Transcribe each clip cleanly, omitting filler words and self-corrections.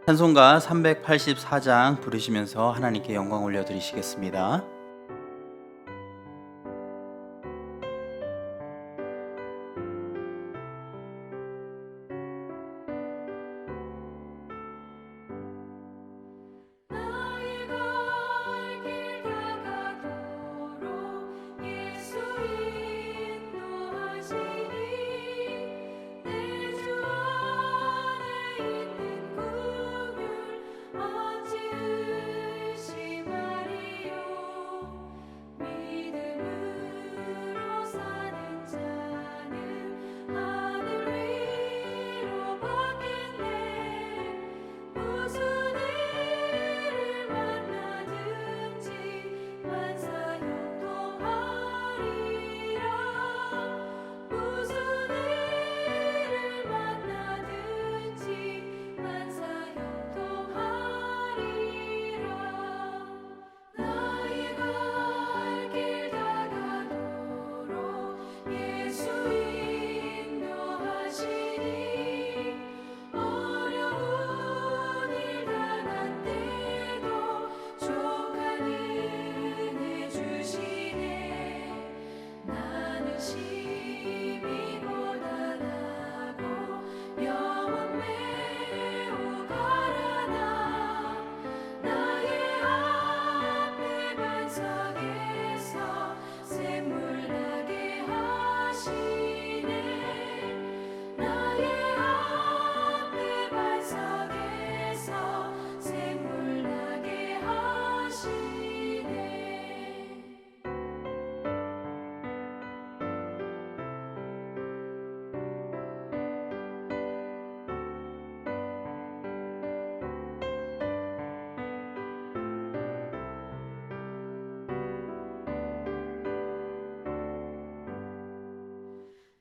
찬송가 384장 부르시면서 하나님께 영광 올려드리시겠습니다. 나의 갈 길 다가도록 예수 인도하시니 내 주 안에 있는 긍휼 어찌 의심하리요. 믿음으로 사는 자는 하늘 위로 받겠네. 무슨 일을 만나든지 만사 형통하리라. 무슨 일을 만나든지 만사 형통하리라. 나의 갈 길 다가도록 예수 인도하시니 어려운 일 당한 때도 족한 은혜 주시네. 나는 심히 고단하고 영혼 매우 가라나 나의 앞에 반석에서 샘물 나게 하시네. 나의 앞에 반석에서 샘물 나게 하시네.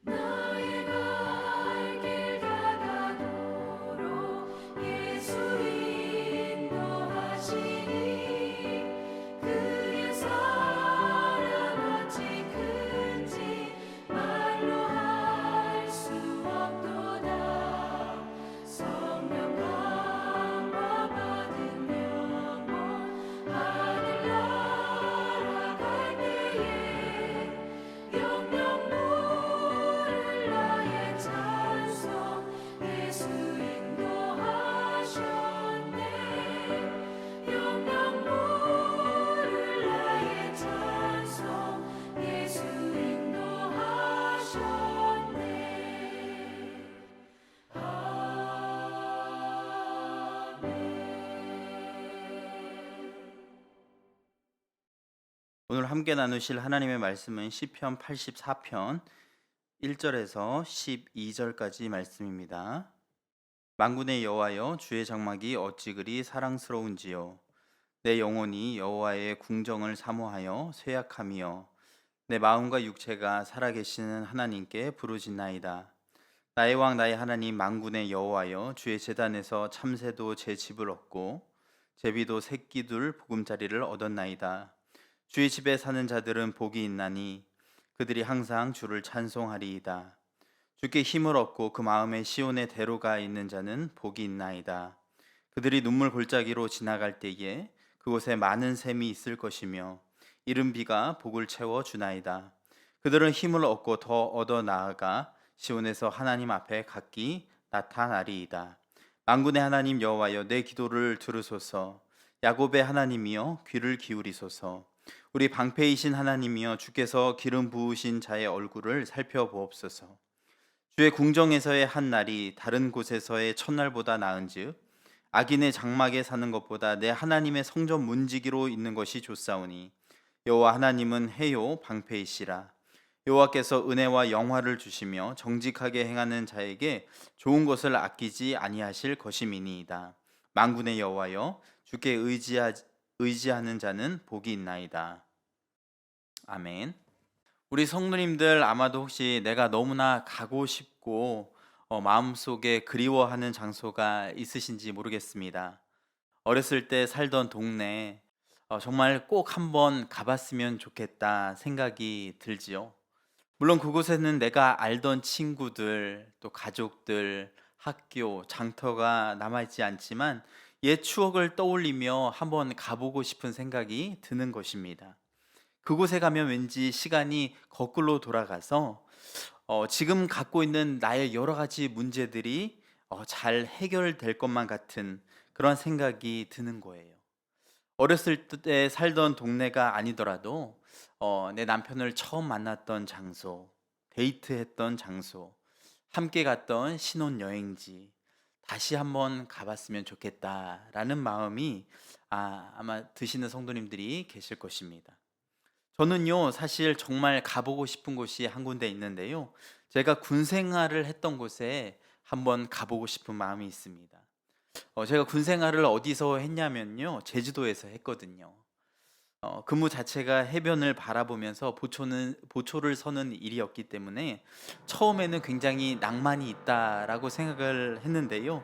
나의 갈 길 다가도록 예수 인도하시니 그의 사랑 어찌 큰지 말로 할 수 없도다. 성령 강화 받은 영혼 하늘나라 갈 때에 영영 부를 나의 찬송 예수 인도하셨네. 영영 부를 나의 찬송 예수 인도하셨네. 오늘 함께 나누실 하나님의 말씀은 시편 84편 1절에서 12절까지 말씀입니다. 만군의 여호와여, 주의 장막이 어찌 그리 사랑스러운지요. 내 영혼이 여호와의 궁정을 사모하여 쇠약함이여. 내 마음과 육체가 살아계시는 하나님께 부르짖나이다. 나의 왕 나의 하나님 만군의 여호와여, 주의 제단에서 참새도 제 집을 얻고 제비도 새끼둘 보금자리를 얻었나이다. 주의 집에 사는 자들은 복이 있나니 그들이 항상 주를 찬송하리이다. 주께 힘을 얻고 그 마음에 시온의 대로가 있는 자는 복이 있나이다. 그들이 눈물 골짜기로 지나갈 때에 그곳에 많은 샘이 있을 것이며 이른 비가 복을 채워 주나이다. 그들은 힘을 얻고 더 얻어 나아가 시온에서 하나님 앞에 각기 나타나리이다. 만군의 하나님 여호와여, 내 기도를 들으소서. 야곱의 하나님이여, 귀를 기울이소서. 우리 방패이신 하나님이여, 주께서 기름 부으신 자의 얼굴을 살펴보옵소서. 주의 궁정에서의 한 날이 다른 곳에서의 첫날보다 나은즉 악인의 장막에 사는 것보다 내 하나님의 성전 문지기로 있는 것이 좋사오니 여호와 하나님은 해요 방패이시라. 여호와께서 은혜와 영화를 주시며 정직하게 행하는 자에게 좋은 것을 아끼지 아니하실 것임이니이다. 만군의 여호와여, 주께 의지하는 자는 복이 있나이다. 아멘. 우리 성도님들 아마도 혹시 내가 너무나 가고 싶고 마음속에 그리워하는 장소가 있으신지 모르겠습니다. 어렸을 때 살던 동네 정말 꼭 한번 가봤으면 좋겠다 생각이 들지요. 물론 그곳에는 내가 알던 친구들, 또 가족들, 학교, 장터가 남아있지 않지만 옛 추억을 떠올리며 한번 가보고 싶은 생각이 드는 것입니다. 그곳에 가면 왠지 시간이 거꾸로 돌아가서 지금 갖고 있는 나의 여러 가지 문제들이 잘 해결될 것만 같은 그런 생각이 드는 거예요. 어렸을 때 살던 동네가 아니더라도 내 남편을 처음 만났던 장소, 데이트했던 장소, 함께 갔던 신혼여행지, 다시 한번 가봤으면 좋겠다라는 마음이 아마 드시는 성도님들이 계실 것입니다. 저는요, 사실 정말 가보고 싶은 곳이 한 군데 있는데요. 제가 군 생활을 했던 곳에 한번 가보고 싶은 마음이 있습니다. 제가 군 생활을 어디서 했냐면요, 제주도에서 했거든요. 근무 자체가 해변을 바라보면서 보초를 서는 일이었기 때문에 처음에는 굉장히 낭만이 있다라고 생각을 했는데요.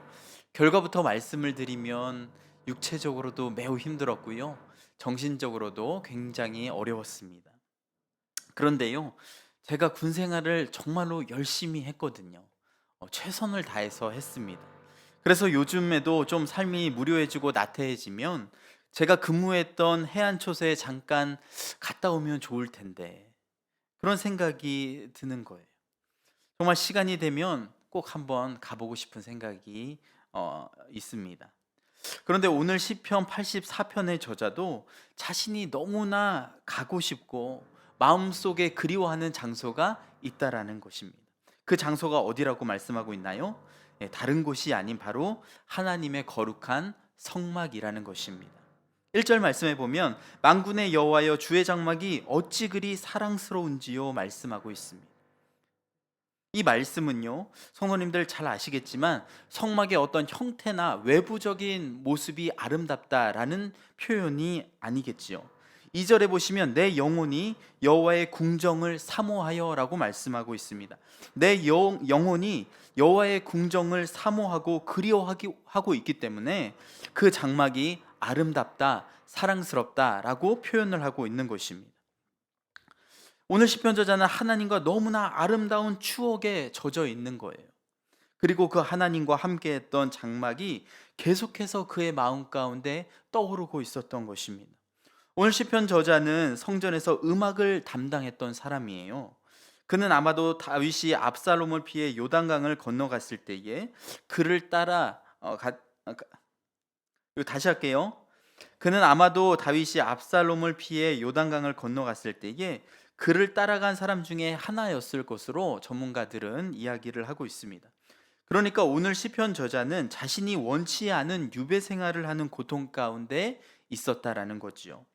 결과부터 말씀을 드리면 육체적으로도 매우 힘들었고요. 정신적으로도 굉장히 어려웠습니다. 그런데요, 제가 군 생활을 정말로 열심히 했거든요. 최선을 다해서 했습니다. 그래서 요즘에도 좀 삶이 무료해지고 나태해지면 제가 근무했던 해안초소에 잠깐 갔다 오면 좋을 텐데 그런 생각이 드는 거예요. 정말 시간이 되면 꼭 한번 가보고 싶은 생각이 있습니다. 그런데 오늘 시편 84편의 저자도 자신이 너무나 가고 싶고 마음속에 그리워하는 장소가 있다라는 것입니다. 그 장소가 어디라고 말씀하고 있나요? 다른 곳이 아닌 바로 하나님의 거룩한 성막이라는 것입니다. 1절 말씀해 보면 만군의 여호와여 주의 장막이 어찌 그리 사랑스러운지요 말씀하고 있습니다. 이 말씀은요, 성도님들 잘 아시겠지만 성막의 어떤 형태나 외부적인 모습이 아름답다라는 표현이 아니겠지요. 2절에 보시면 내 영혼이 여호와의 궁정을 사모하여라고 말씀하고 있습니다. 내 영혼이 여호와의 궁정을 사모하고 그리워하고 있기 때문에 그 장막이 아름답다, 사랑스럽다라고 표현을 하고 있는 것입니다. 오늘 시편 저자는 하나님과 너무나 아름다운 추억에 젖어 있는 거예요. 그리고 그 하나님과 함께했던 장막이 계속해서 그의 마음 가운데 떠오르고 있었던 것입니다. 오늘 시편 저자는 성전에서 음악을 담당했던 사람이에요. 그는 아마도 다윗이 압살롬을 피해 요단강을 건너갔을 때에 그를 따라 이거 다시 할게요. 그는 아마도 다윗이 압살롬을 피해 요단강을 건너갔을 때에 그를 따라간 사람 중에 하나였을 것으로 전문가들은 이야기를 하고 있습니다. 그러니까 오늘 시편 저자는 자신이 원치 않은 유배 생활을 하는 고통 가운데 있었다라는 거지요.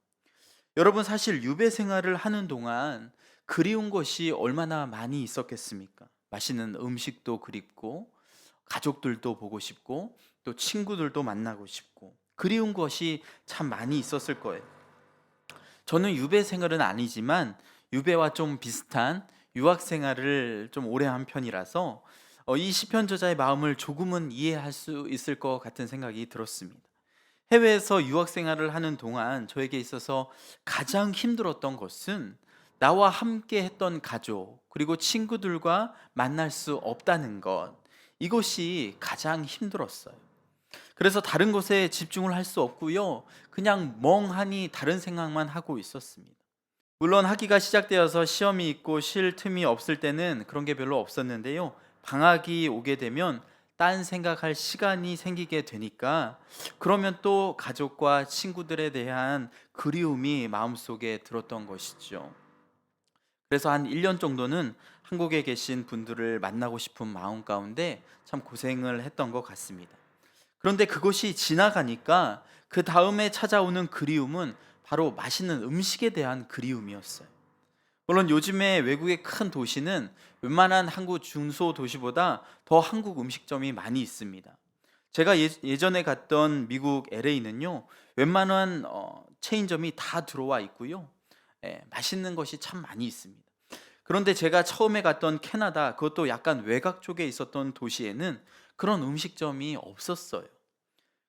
여러분, 사실 유배 생활을 하는 동안 그리운 것이 얼마나 많이 있었겠습니까? 맛있는 음식도 그립고 가족들도 보고 싶고 또 친구들도 만나고 싶고 그리운 것이 참 많이 있었을 거예요. 저는 유배 생활은 아니지만 유배와 좀 비슷한 유학 생활을 좀 오래 한 편이라서 이 시편 저자의 마음을 조금은 이해할 수 있을 것 같은 생각이 들었습니다. 해외에서 유학 생활을 하는 동안 저에게 있어서 가장 힘들었던 것은 나와 함께 했던 가족 그리고 친구들과 만날 수 없다는 것, 이것이 가장 힘들었어요. 그래서 다른 것에 집중을 할 수 없고요, 그냥 멍하니 다른 생각만 하고 있었습니다. 물론 학기가 시작되어서 시험이 있고 쉴 틈이 없을 때는 그런 게 별로 없었는데요, 방학이 오게 되면 딴 생각할 시간이 생기게 되니까 그러면 또 가족과 친구들에 대한 그리움이 마음속에 들었던 것이죠. 그래서 한 1년 정도는 한국에 계신 분들을 만나고 싶은 마음 가운데 참 고생을 했던 것 같습니다. 그런데 그것이 지나가니까 그 다음에 찾아오는 그리움은 바로 맛있는 음식에 대한 그리움이었어요. 물론 요즘에 외국의 큰 도시는 웬만한 한국 중소 도시보다 더 한국 음식점이 많이 있습니다. 제가 예전에 갔던 미국 LA는요, 웬만한 체인점이 다 들어와 있고요, 맛있는 것이 참 많이 있습니다. 그런데 제가 처음에 갔던 캐나다, 그것도 약간 외곽 쪽에 있었던 도시에는 그런 음식점이 없었어요.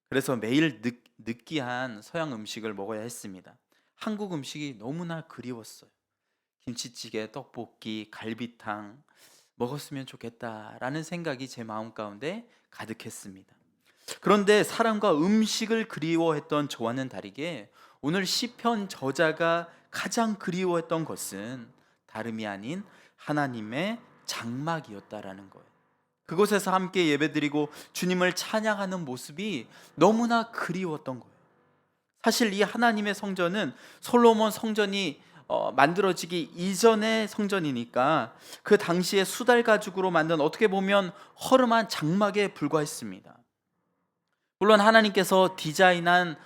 그래서 매일 느끼한 서양 음식을 먹어야 했습니다. 한국 음식이 너무나 그리웠어요. 김치찌개, 떡볶이, 갈비탕, 먹었으면 좋겠다라는 생각이 제 마음 가운데 가득했습니다. 그런데 사람과 음식을 그리워했던 저와는 다르게 오늘 시편 저자가 가장 그리워했던 것은 다름이 아닌 하나님의 장막이었다라는 거예요. 그곳에서 함께 예배드리고 주님을 찬양하는 모습이 너무나 그리웠던 거예요. 사실 이 하나님의 성전은 솔로몬 성전이 만들어지기 이전의 성전이니까 그 당시에 수달 가죽으로 만든 어떻게 보면 허름한 장막에 불과했습니다. 물론 하나님께서 디자인한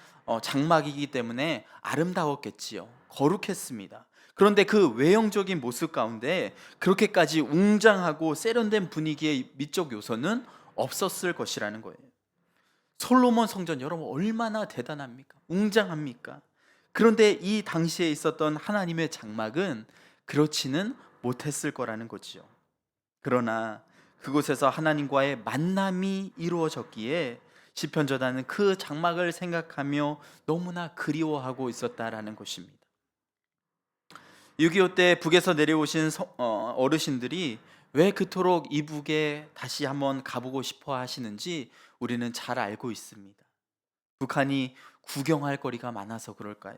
장막이기 때문에 아름다웠겠지요. 거룩했습니다. 그런데 그 외형적인 모습 가운데 그렇게까지 웅장하고 세련된 분위기의 미적 요소는 없었을 것이라는 거예요. 솔로몬 성전 여러분 얼마나 대단합니까? 웅장합니까? 그런데 이 당시에 있었던 하나님의 장막은 그렇지는 못했을 거라는 거지요. 그러나 그곳에서 하나님과의 만남이 이루어졌기에 시편 저자는 그 장막을 생각하며 너무나 그리워하고 있었다라는 것입니다. 6.25 때 북에서 내려오신 어르신들이 왜 그토록 이북에 다시 한번 가보고 싶어 하시는지 우리는 잘 알고 있습니다. 북한이 구경할 거리가 많아서 그럴까요?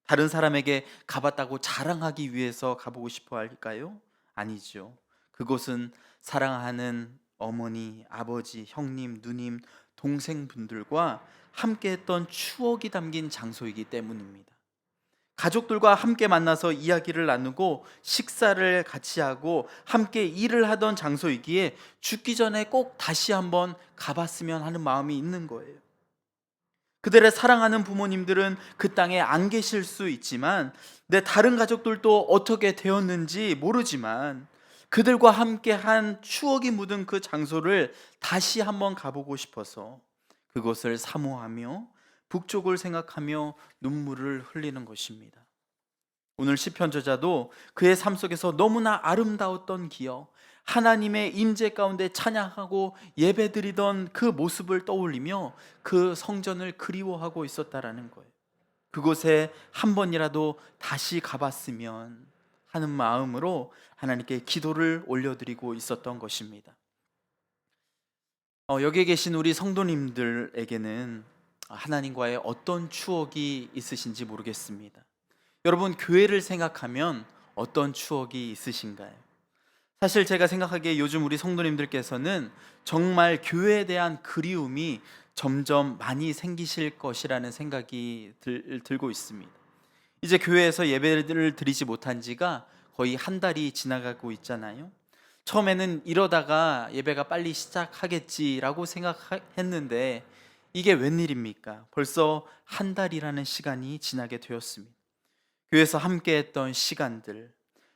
다른 사람에게 가봤다고 자랑하기 위해서 가보고 싶어 할까요? 아니죠. 그곳은 사랑하는 어머니, 아버지, 형님, 누님, 동생분들과 함께했던 추억이 담긴 장소이기 때문입니다. 가족들과 함께 만나서 이야기를 나누고 식사를 같이 하고 함께 일을 하던 장소이기에 죽기 전에 꼭 다시 한번 가봤으면 하는 마음이 있는 거예요. 그들의 사랑하는 부모님들은 그 땅에 안 계실 수 있지만 내 다른 가족들도 어떻게 되었는지 모르지만 그들과 함께 한 추억이 묻은 그 장소를 다시 한번 가보고 싶어서 그것을 사모하며 북쪽을 생각하며 눈물을 흘리는 것입니다. 오늘 시편 저자도 그의 삶 속에서 너무나 아름다웠던 기억, 하나님의 임재 가운데 찬양하고 예배드리던 그 모습을 떠올리며 그 성전을 그리워하고 있었다라는 거예요. 그곳에 한 번이라도 다시 가봤으면 하는 마음으로 하나님께 기도를 올려드리고 있었던 것입니다. 여기에 계신 우리 성도님들에게는 하나님과의 어떤 추억이 있으신지 모르겠습니다. 여러분 교회를 생각하면 어떤 추억이 있으신가요? 사실 제가 생각하기에 요즘 우리 성도님들께서는 정말 교회에 대한 그리움이 점점 많이 생기실 것이라는 생각이 들고 있습니다. 이제 교회에서 예배를 드리지 못한 지가 거의 한 달이 지나가고 있잖아요. 처음에는 이러다가 예배가 빨리 시작하겠지라고 생각했는데 이게 웬일입니까? 벌써 한 달이라는 시간이 지나게 되었습니다. 교회에서 함께했던 시간들,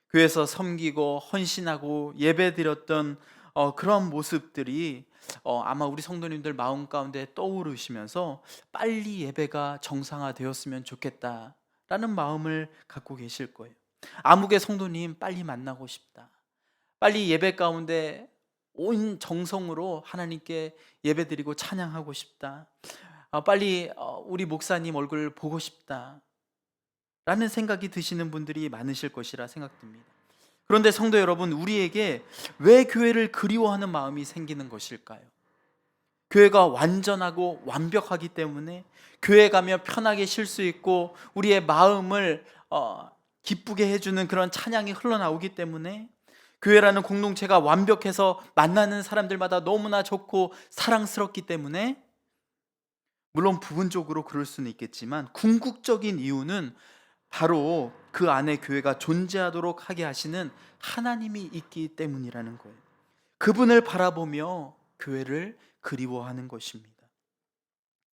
교회에서 섬기고 헌신하고 예배드렸던 그런 모습들이 아마 우리 성도님들 마음 가운데 떠오르시면서 빨리 예배가 정상화되었으면 좋겠다라는 마음을 갖고 계실 거예요. 아무개 성도님 빨리 만나고 싶다. 빨리 예배 가운데 온 정성으로 하나님께 예배드리고 찬양하고 싶다. 빨리 우리 목사님 얼굴 보고 싶다 라는 생각이 드시는 분들이 많으실 것이라 생각됩니다. 그런데 성도 여러분, 우리에게 왜 교회를 그리워하는 마음이 생기는 것일까요? 교회가 완전하고 완벽하기 때문에, 교회 가면 편하게 쉴 수 있고 우리의 마음을 기쁘게 해주는 그런 찬양이 흘러나오기 때문에, 교회라는 공동체가 완벽해서 만나는 사람들마다 너무나 좋고 사랑스럽기 때문에, 물론 부분적으로 그럴 수는 있겠지만 궁극적인 이유는 바로 그 안에 교회가 존재하도록 하게 하시는 하나님이 있기 때문이라는 거예요. 그분을 바라보며 교회를 그리워하는 것입니다.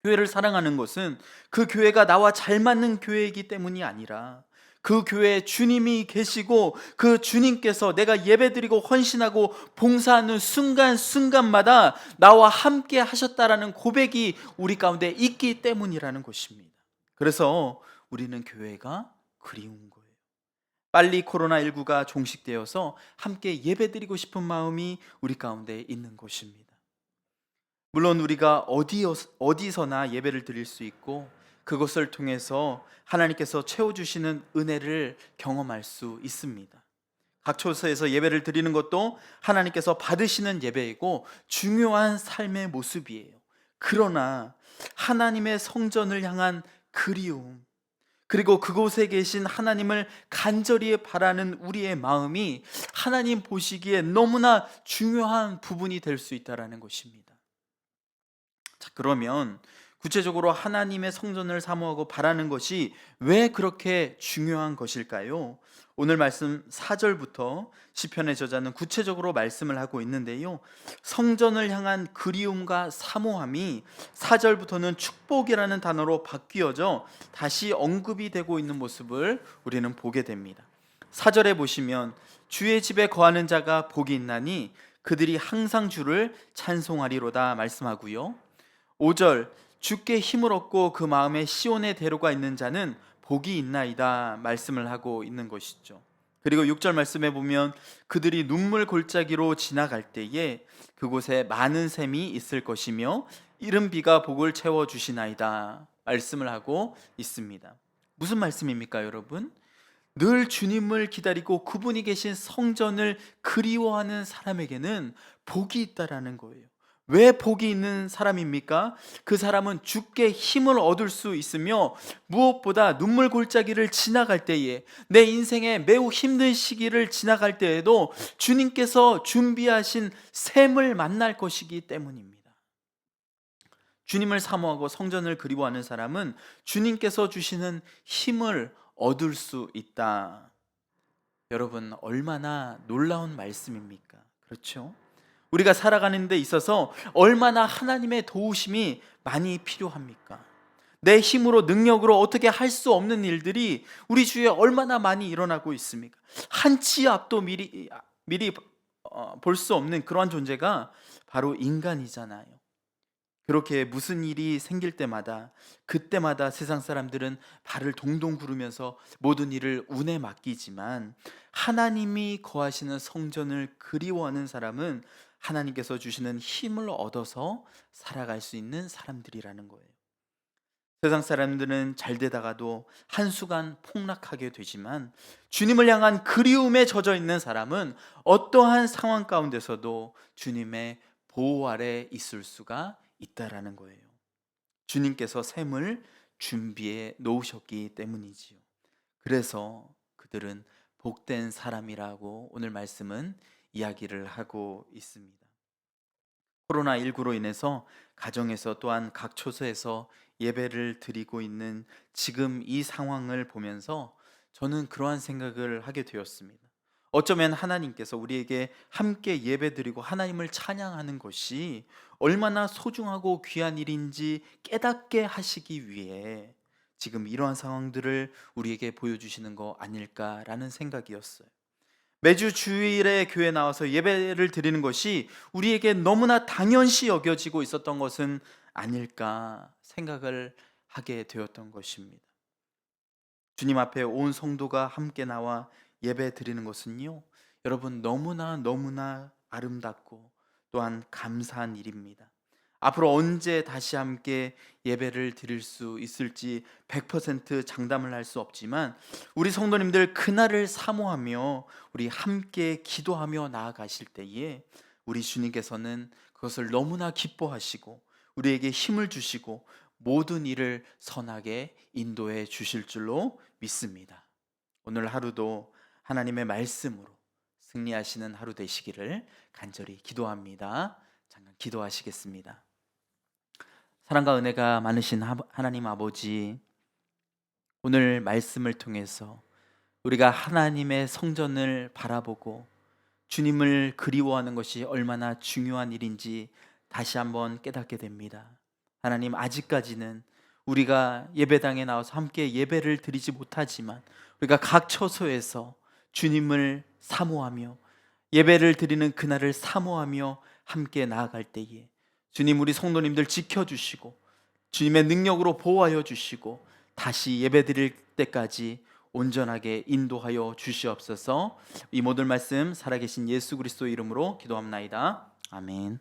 교회를 사랑하는 것은 그 교회가 나와 잘 맞는 교회이기 때문이 아니라 그 교회에 주님이 계시고 그 주님께서 내가 예배드리고 헌신하고 봉사하는 순간순간마다 나와 함께 하셨다라는 고백이 우리 가운데 있기 때문이라는 것입니다. 그래서 우리는 교회가 그리운 거예요. 빨리 코로나19가 종식되어서 함께 예배드리고 싶은 마음이 우리 가운데 있는 것입니다. 물론 우리가 어디서나 예배를 드릴 수 있고 그것을 통해서 하나님께서 채워주시는 은혜를 경험할 수 있습니다. 각 처소에서 예배를 드리는 것도 하나님께서 받으시는 예배이고 중요한 삶의 모습이에요. 그러나 하나님의 성전을 향한 그리움, 그리고 그곳에 계신 하나님을 간절히 바라는 우리의 마음이 하나님 보시기에 너무나 중요한 부분이 될 수 있다는 것입니다. 자, 그러면 구체적으로 하나님의 성전을 사모하고 바라는 것이 왜 그렇게 중요한 것일까요? 오늘 말씀 4절부터 시편의 저자는 구체적으로 말씀을 하고 있는데요. 성전을 향한 그리움과 사모함이 4절부터는 축복이라는 단어로 바뀌어져 다시 언급이 되고 있는 모습을 우리는 보게 됩니다. 4절에 보시면 주의 집에 거하는 자가 복이 있나니 그들이 항상 주를 찬송하리로다 말씀하고요. 5절 주께 힘을 얻고 그 마음에 시온의 대로가 있는 자는 복이 있나이다 말씀을 하고 있는 것이죠. 그리고 6절 말씀에 보면 그들이 눈물 골짜기로 지나갈 때에 그곳에 많은 샘이 있을 것이며 이른 비가 복을 채워 주시나이다 말씀을 하고 있습니다. 무슨 말씀입니까, 여러분? 늘 주님을 기다리고 그분이 계신 성전을 그리워하는 사람에게는 복이 있다라는 거예요. 왜 복이 있는 사람입니까? 그 사람은 주께 힘을 얻을 수 있으며 무엇보다 눈물 골짜기를 지나갈 때에, 내 인생의 매우 힘든 시기를 지나갈 때에도 주님께서 준비하신 샘을 만날 것이기 때문입니다. 주님을 사모하고 성전을 그리워하는 사람은 주님께서 주시는 힘을 얻을 수 있다. 여러분, 얼마나 놀라운 말씀입니까? 그렇죠? 우리가 살아가는 데 있어서 얼마나 하나님의 도우심이 많이 필요합니까? 내 힘으로 능력으로 어떻게 할 수 없는 일들이 우리 주위에 얼마나 많이 일어나고 있습니까? 한 치 앞도 미리 볼 수 없는 그러한 존재가 바로 인간이잖아요. 그렇게 무슨 일이 생길 때마다 그때마다 세상 사람들은 발을 동동 구르면서 모든 일을 운에 맡기지만 하나님이 거하시는 성전을 그리워하는 사람은 하나님께서 주시는 힘을 얻어서 살아갈 수 있는 사람들이라는 거예요. 세상 사람들은 잘 되다가도 한순간 폭락하게 되지만 주님을 향한 그리움에 젖어 있는 사람은 어떠한 상황 가운데서도 주님의 보호 아래 있을 수가 있다라는 거예요. 주님께서 샘을 준비해 놓으셨기 때문이지요. 그래서 그들은 복된 사람이라고 오늘 말씀은 이야기를 하고 있습니다. 코로나19로 인해서 가정에서 또한 각 초소에서 예배를 드리고 있는 지금 이 상황을 보면서 저는 그러한 생각을 하게 되었습니다. 어쩌면 하나님께서 우리에게 함께 예배드리고 하나님을 찬양하는 것이 얼마나 소중하고 귀한 일인지 깨닫게 하시기 위해 지금 이러한 상황들을 우리에게 보여주시는 거 아닐까라는 생각이었어요. 매주 주일에 교회 나와서 예배를 드리는 것이 우리에게 너무나 당연시 여겨지고 있었던 것은 아닐까 생각을 하게 되었던 것입니다. 주님 앞에 온 성도가 함께 나와 예배 드리는 것은요, 여러분, 너무나 아름답고 또한 감사한 일입니다. 앞으로 언제 다시 함께 예배를 드릴 수 있을지 100% 장담을 할 수 없지만 우리 성도님들 그날을 사모하며 우리 함께 기도하며 나아가실 때에 우리 주님께서는 그것을 너무나 기뻐하시고 우리에게 힘을 주시고 모든 일을 선하게 인도해 주실 줄로 믿습니다. 오늘 하루도 하나님의 말씀으로 승리하시는 하루 되시기를 간절히 기도합니다. 잠깐 기도하시겠습니다. 사랑과 은혜가 많으신 하나님 아버지, 오늘 말씀을 통해서 우리가 하나님의 성전을 바라보고 주님을 그리워하는 것이 얼마나 중요한 일인지 다시 한번 깨닫게 됩니다. 하나님, 아직까지는 우리가 예배당에 나와서 함께 예배를 드리지 못하지만 우리가 각 처소에서 주님을 사모하며 예배를 드리는 그날을 사모하며 함께 나아갈 때에 주님, 우리 성도님들 지켜주시고 주님의 능력으로 보호하여 주시고 다시 예배 드릴 때까지 온전하게 인도하여 주시옵소서. 이 모든 말씀 살아계신 예수 그리스도 이름으로 기도합나이다. 아멘.